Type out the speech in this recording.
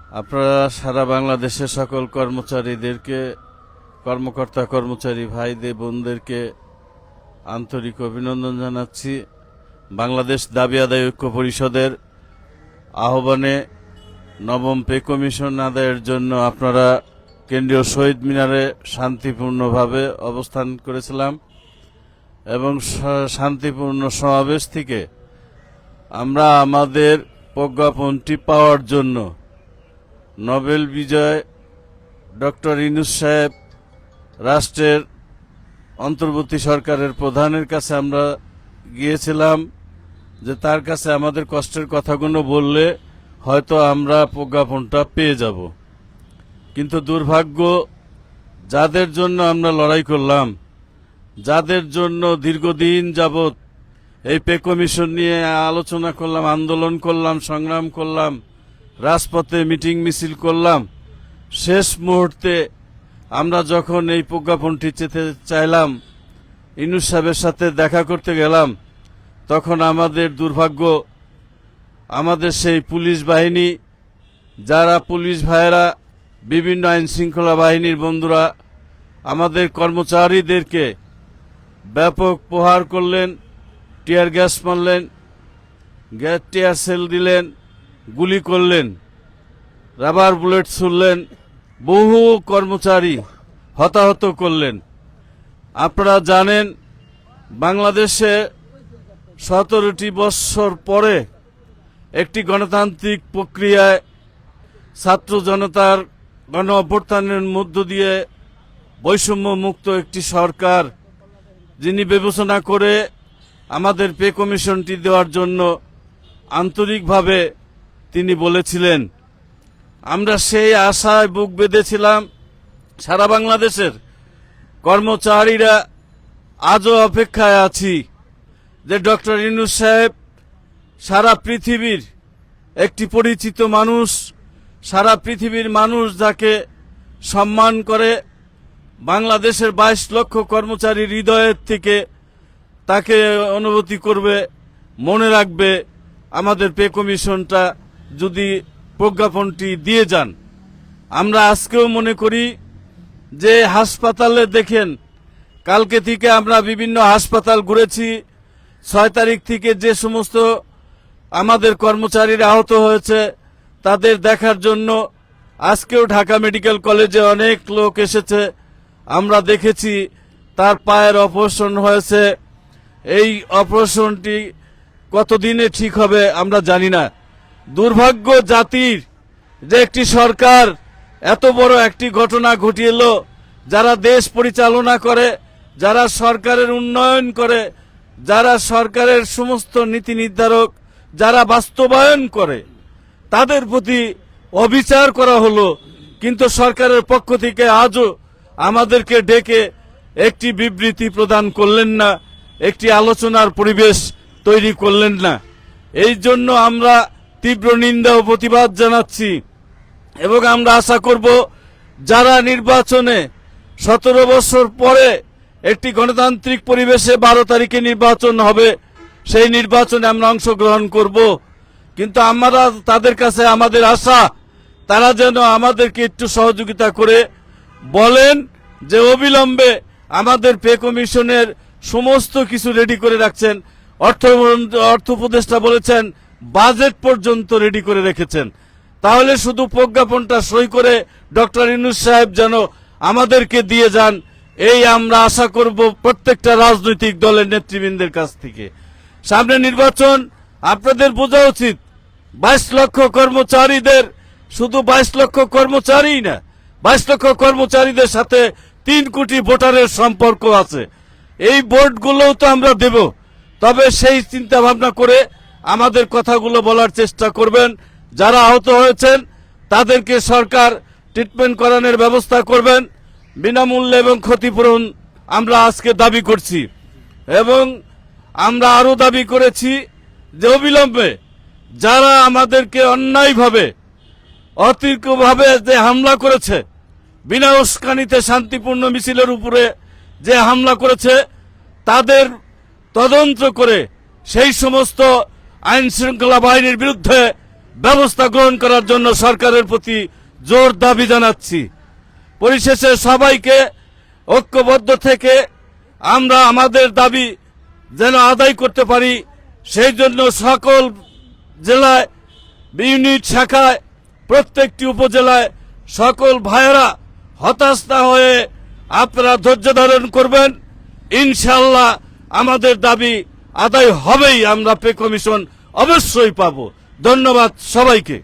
আপনারা সারা বাংলাদেশের সকল কর্মচারীদেরকে, কর্মকর্তা কর্মচারী ভাইদের বোনদেরকে আন্তরিক অভিনন্দন জানাচ্ছি। বাংলাদেশ দাবি আদায় ঐক্য পরিষদের আহ্বানে নবম পে কমিশন আদায়ের জন্য আপনারা কেন্দ্রীয় শহীদ মিনারে শান্তিপূর্ণভাবে অবস্থান করেছিলাম এবং শান্তিপূর্ণ সমাবেশ থেকে আমরা আমাদের প্রজ্ঞাপনটি পাওয়ার জন্য নোবেল বিজয় ডক্টর ইউনূস সাহেব, রাষ্ট্রের অন্তর্বর্তী সরকারের প্রধানের কাছে আমরা গিয়েছিলাম যে তার কাছে আমাদের কষ্টের কথাগুলো বললে হয়তো আমরা প্রজ্ঞাপনটা পেয়ে যাব। কিন্তু দুর্ভাগ্য, যাদের জন্য আমরা লড়াই করলাম, যাদের জন্য দীর্ঘদিন যাবৎ এই পে কমিশন নিয়ে আলোচনা করলাম, আন্দোলন করলাম, সংগ্রাম করলাম, রাজপথে মিটিং মিছিল করলাম, শেষ মুহূর্তে আমরা যখন এই প্রজ্ঞাপনটি চেতে চাইলাম, ইউনূস সাহেবের সাথে দেখা করতে গেলাম, তখন আমাদের দুর্ভাগ্য, আমাদের সেই পুলিশ বাহিনী, যারা পুলিশ ভাইয়েরা, বিভিন্ন আইন শৃঙ্খলা বাহিনীর বন্ধুরা আমাদের কর্মচারীদেরকে ব্যাপক প্রহার করলেন, টিয়ার গ্যাস মারলেন, টিয়ার সেল দিলেন, গুলি করলেন, রাবার বুলেট ছুড়লেন, বহু কর্মচারী হতাহত করলেন। আপনারা জানেন, বাংলাদেশে 17টি বৎসর পরে একটি গণতান্ত্রিক প্রক্রিয়ায় ছাত্র জনতার গণ অভ্যুত্থানের মধ্য দিয়ে বৈষম্য মুক্ত একটি সরকার, যিনি বিবেচনা করে আমাদের পে কমিশনটি দেওয়ার জন্য আন্তরিকভাবে তিনি বলেছিলেন। আমরা সেই আশায় বুক বেঁধেছিলাম। সারা বাংলাদেশের কর্মচারীরা আজও অপেক্ষায় আছি যে ডক্টর ইউনূস সাহেব সারা পৃথিবীর একটি পরিচিত মানুষ, সারা পৃথিবীর মানুষ যাকে সম্মান করে, বাংলাদেশের 22 লক্ষ কর্মচারীর হৃদয়ের থেকে তাকে অনুভূতি করবে, মনে রাখবে আমাদের পে কমিশনটা যদি প্রজ্ঞাপনটি দিয়ে যান। আমরা আজকেও মনে করি যে হাসপাতালে দেখেন, কালকে থেকে আমরা বিভিন্ন হাসপাতাল ঘুরেছি, 6 তারিখ থেকে যে সমস্ত আমাদের কর্মচারীরা আহত হয়েছে তাদের দেখার জন্য আজকেও ঢাকা মেডিকেল কলেজে অনেক লোক এসেছে। আমরা দেখেছি তার পায়ের অপারেশন হয়েছে। এই অপারেশনটি কতদিনে ঠিক হবে আমরা জানি না। দুর্ভাগ্য জাতির যে একটি সরকার এত বড় একটি ঘটনা ঘটিয়েল, যারা দেশ পরিচালনা করে, যারা সরকারের উন্নয়ন করে, যারা সরকারের সমস্ত নীতি নির্ধারক, যারা বাস্তবায়ন করে, তাদের প্রতি অবিচার করা হলো। কিন্তু সরকারের পক্ষ থেকে আজও আমাদেরকে ডেকে একটি বিবৃতি প্রদান করলেন না, একটি আলোচনার পরিবেশ তৈরি করলেন না। এই জন্য আমরা তীব্র নিন্দা ও প্রতিবাদ জানাচ্ছি এবং আমরা আশা করব যারা নির্বাচনে 17 বছর পরে একটি গণতান্ত্রিক পরিবেশে 12 তারিখে নির্বাচন হবে, সেই নির্বাচনে আমরা অংশগ্রহণ করব। কিন্তু আমরা তাদের কাছে আমাদের আশা, তারা যেন আমাদেরকে একটু সহযোগিতা করে বলেন যে অবিলম্বে আমাদের পে কমিশনের সমস্ত কিছু রেডি করে রাখছেন। অর্থ উপদেষ্টা বলেছেন বাজেট পর্যন্ত রেডি করে রেখেছেন। তাহলে শুধু প্রজ্ঞাপনটা সই করে ডক্টর ইউনূস সাহেব যেন আমাদেরকে দিয়ে যান, এই আমরা আশা করব প্রত্যেকটা রাজনৈতিক দলের নেতৃবৃন্দের কাছ থেকে। সামনে নির্বাচন, আপনাদের বোঝা উচিত 22 লক্ষ কর্মচারীদের, শুধু 22 লক্ষ কর্মচারী না, 22 লক্ষ কর্মচারীদের সাথে 3 কোটি ভোটারের সম্পর্ক আছে। এই ভোটগুলোও তো আমরা দেব। তবে সেই চিন্তা ভাবনা করে আমাদের কথাগুলো বলার চেষ্টা করবেন। যারা আহত হয়েছেন তাদেরকে সরকার ট্রিটমেন্ট করানোর ব্যবস্থা করবেন বিনামূল্যে এবং ক্ষতিপূরণ আমরা আজকে দাবি করছি। এবং আমরা আরো দাবি করেছি যে অবিলম্বে যারা আমাদেরকে অন্যায়ভাবে, অতিরিক্তভাবে যে হামলা করেছে, বিনা উস্কানিতে শান্তিপূর্ণ মিছিলের উপরে যে হামলা করেছে, তাদের তদন্ত করে সেই সমস্ত আইন শৃঙ্খলা বাহিনীর বিরুদ্ধে ব্যবস্থা গ্রহণ করার জন্য সরকারের প্রতি জোর দাবি জানাচ্ছি। পরিশেষে সবাইকে ঐক্যবদ্ধ থেকে আমরা আমাদের দাবি যেন আদায় করতে পারি, সেই জন্য সকল জেলায়, ইউনিট শাখায়, প্রত্যেকটি উপজেলায় সকল ভাইয়েরা হতাশ না হয়ে আপনারা ধৈর্য ধারণ করবেন। ইনশাআল্লাহ আমাদের দাবি আদায় হবেই, আমরা পে কমিশন অবশ্যই পাবো। ধন্যবাদ সবাইকে।